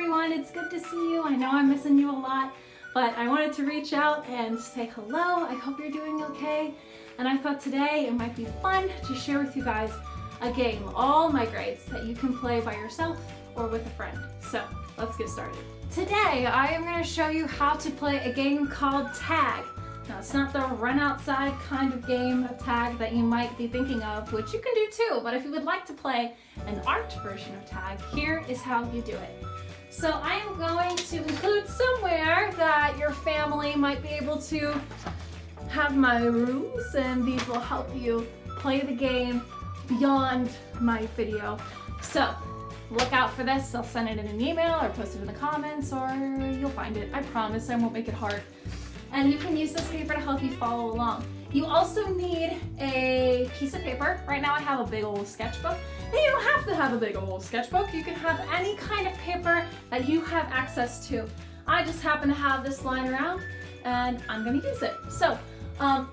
everyone, it's good to see you. I know I'm missing you a lot, but I wanted to reach out and say hello. I hope you're doing okay. And I thought today it might be fun to share with you guys a game, all my grades, that you can play by yourself or with a friend. So let's get started. Today I am going to show you how to play a game called Tag. Now it's not the run outside kind of game of tag that you might be thinking of, which you can do too, but if you would like to play an art version of tag, here is how you do it. So I am going to include somewhere that your family might be able to have my rules, and these will help you play the game beyond my video. So look out for this. I'll send it in an email or post it in the comments, or you'll find it. I promise I won't make it hard. And you can use this paper to help you follow along. You also need a piece of paper. Right now I have a big old sketchbook. And you don't have to have a big old sketchbook. You can have any kind of paper that you have access to. I just happen to have this lying around and I'm gonna use it. So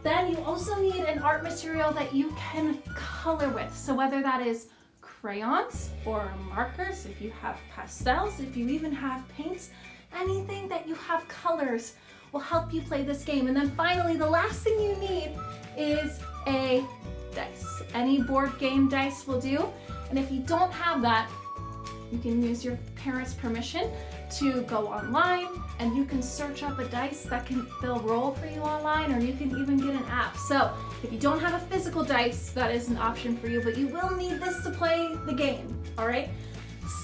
then you also need an art material that you can color with. So whether that is crayons or markers, if you have pastels, if you even have paints, anything that you have colors will help you play this game. And then finally, the last thing you need is a dice. Any board game dice will do. And if you don't have that, you can use your parents' permission to go online and you can search up a dice they'll roll for you online, or you can even get an app. So if you don't have a physical dice, that is an option for you, but you will need this to play the game, all right?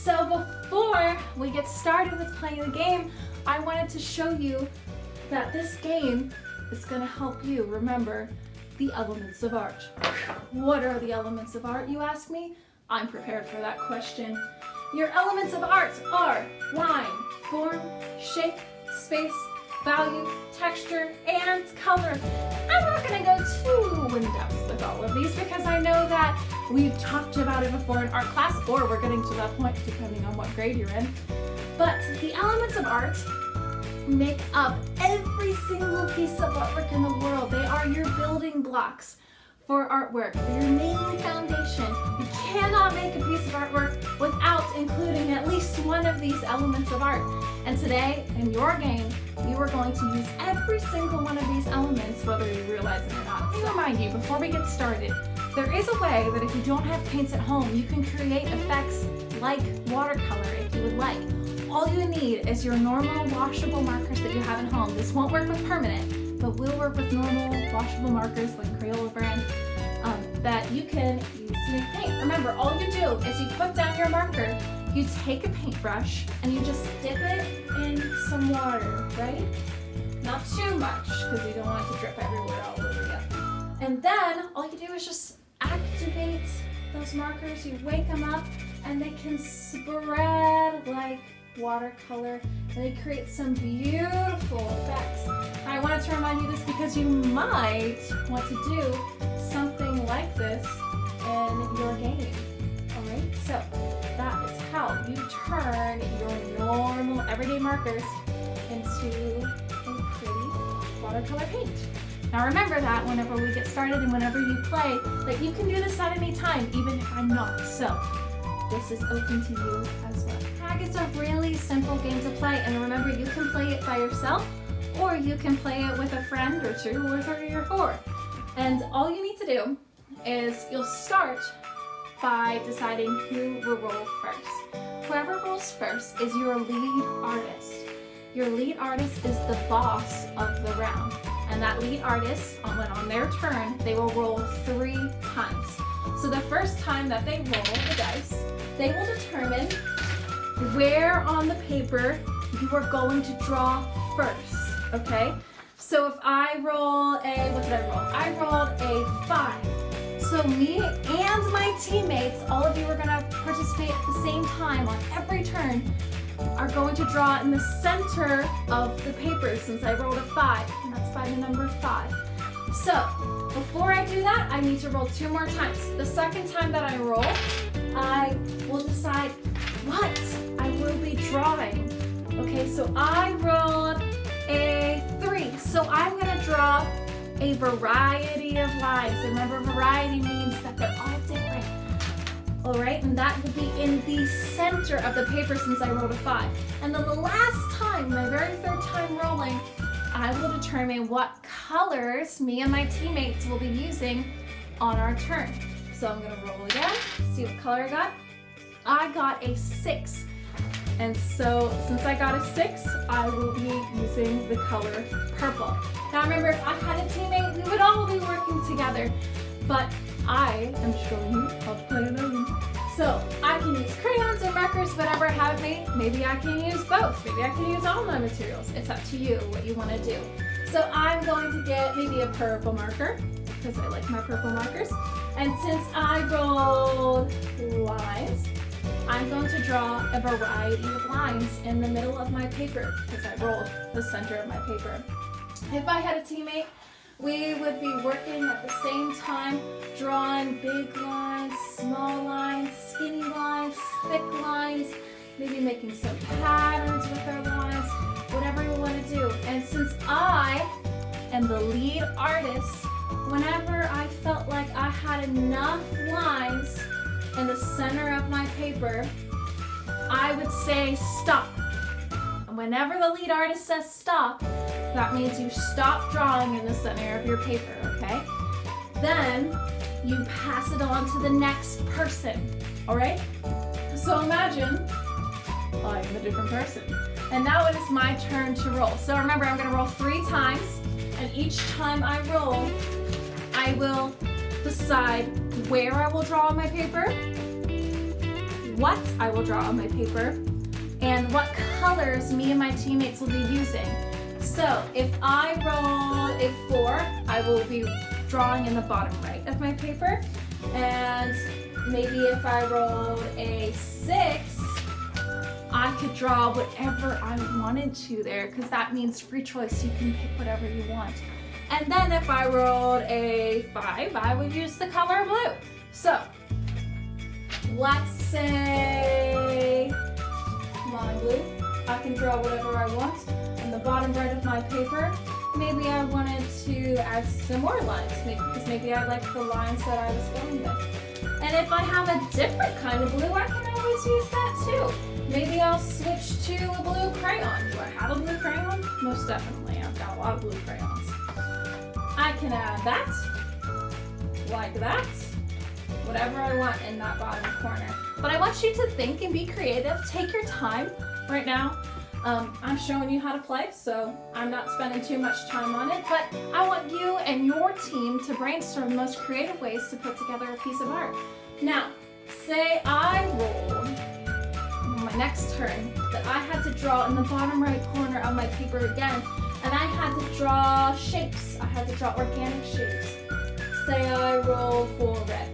So before we get started with playing the game, I wanted to show you that this game is going to help you remember the elements of art. What are the elements of art, you ask me? I'm prepared for that question. Your elements of art are line, form, shape, space, value, texture, and color. I'm not going to go too in depth with all of these because I know that we've talked about it before in art class, or we're getting to that point depending on what grade you're in. But the elements of art make up every single piece of artwork in the world. They are your building blocks for artwork, for your main foundation. You cannot make a piece of artwork without including at least one of these elements of art. And today, in your game, you are going to use every single one of these elements, whether you realize it or not. Let me remind you, before we get started, there is a way that if you don't have paints at home, you can create effects like watercolor if you would like. All you need is your normal washable markers that you have at home. This won't work with permanent, but will work with normal washable markers like Crayola brand that you can use to make paint. Remember, all you do is you put down your marker, you take a paintbrush, and you just dip it in some water, right? Not too much, because you don't want it to drip everywhere all over you. And then all you do is just activate those markers, you wake them up, and they can spread like watercolor, and they create some beautiful effects. I wanted to remind you this because you might want to do something like this in your game. Alright, so that is how you turn your normal everyday markers into a pretty watercolor paint. Now remember that whenever we get started and whenever you play, that you can do this at any time, even if I'm not. So this is open to you as well. Tag is a really simple game to play, and remember, you can play it by yourself, or you can play it with a friend or two or three or four. And all you need to do is you'll start by deciding who will roll first. Whoever rolls first is your lead artist. Your lead artist is the boss of the round, and that lead artist, when on their turn, they will roll 3 times. So the first time that they roll the dice, they will determine where on the paper you are going to draw first, okay? So if I roll what did I roll? I rolled a 5. So me and my teammates, all of you are gonna participate at the same time on every turn, are going to draw in the center of the paper since I rolled a 5, and that's by the number 5. So before I do that, I need to roll 2 more times. The second time that I roll, I will decide what I will be drawing. Okay, so I rolled a 3. So I'm gonna draw a variety of lines. Remember, variety means that they're all different. All right, and that would be in the center of the paper since I rolled a 5. And then the last time, my very third time rolling, I will determine what colors me and my teammates will be using on our turn. So I'm gonna roll again, see what color I got. I got a 6. And so since I got a 6, I will be using the color purple. Now remember, if I had a teammate, we would all be working together, but I am showing you how to play alone. So I can use crayons or markers, whatever I have made. Maybe I can use both. Maybe I can use all my materials. It's up to you what you want to do. So I'm going to get maybe a purple marker because I like my purple markers. And since I rolled lines, I'm going to draw a variety of lines in the middle of my paper because I rolled the center of my paper. If I had a teammate, we would be working at the same time, drawing big lines, small lines, skinny lines, thick lines, maybe making some patterns with our lines, whatever you want to do. And since I am the lead artist, whenever I felt like I had enough lines in the center of my paper, I would say stop. And whenever the lead artist says stop, that means you stop drawing in the center of your paper, okay? Then you pass it on to the next person, all right? So imagine I'm a different person. And now it is my turn to roll. So remember, I'm gonna roll 3 times, and each time I roll, I will decide where I will draw on my paper, what I will draw on my paper, and what colors me and my teammates will be using. So if I roll a 4, I will be drawing in the bottom right of my paper. And maybe if I rolled a 6, I could draw whatever I wanted to there because that means free choice. You can pick whatever you want. And then if I rolled a 5, I would use the color blue. So let's say lime blue. I can draw whatever I want. On the bottom right of my paper, maybe I wanted to add some more lines, because maybe I like the lines that I was going with. And if I have a different kind of blue, I can always use that too. Maybe I'll switch to a blue crayon. Do I have a blue crayon? Most definitely, I've got a lot of blue crayons. I can add that, like that, whatever I want in that bottom corner. But I want you to think and be creative. Take your time right now. I'm showing you how to play, so I'm not spending too much time on it, but I want you and your team to brainstorm the most creative ways to put together a piece of art. Now, say I rolled on my next turn that I had to draw in the bottom right corner of my paper again, and I had to draw shapes. I had to draw organic shapes. Say I roll for red.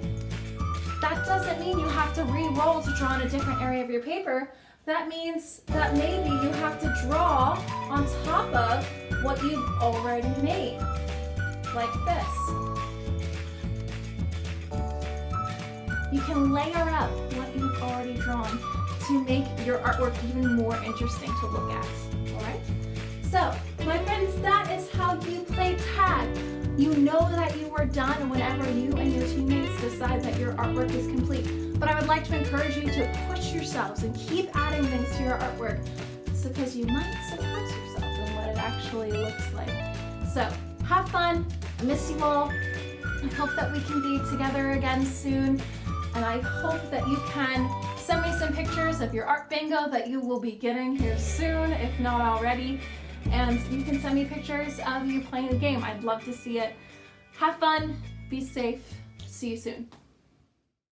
That doesn't mean you have to re-roll to draw in a different area of your paper. That means that maybe you have to draw on top of what you've already made, like this. You can layer up what you've already drawn to make your artwork even more interesting to look at, all right? So, my friends, that is how you play tag. You know that you are done whenever you and your teammates decide that your artwork is complete. But I would like to encourage you to push yourselves and keep adding things to your artwork. It's because you might surprise yourself in what it actually looks like. So, have fun. I miss you all. I hope that we can be together again soon. And I hope that you can send me some pictures of your art bingo that you will be getting here soon, if not already. And you can send me pictures of you playing the game. I'd love to see it. Have fun, be safe, see you soon.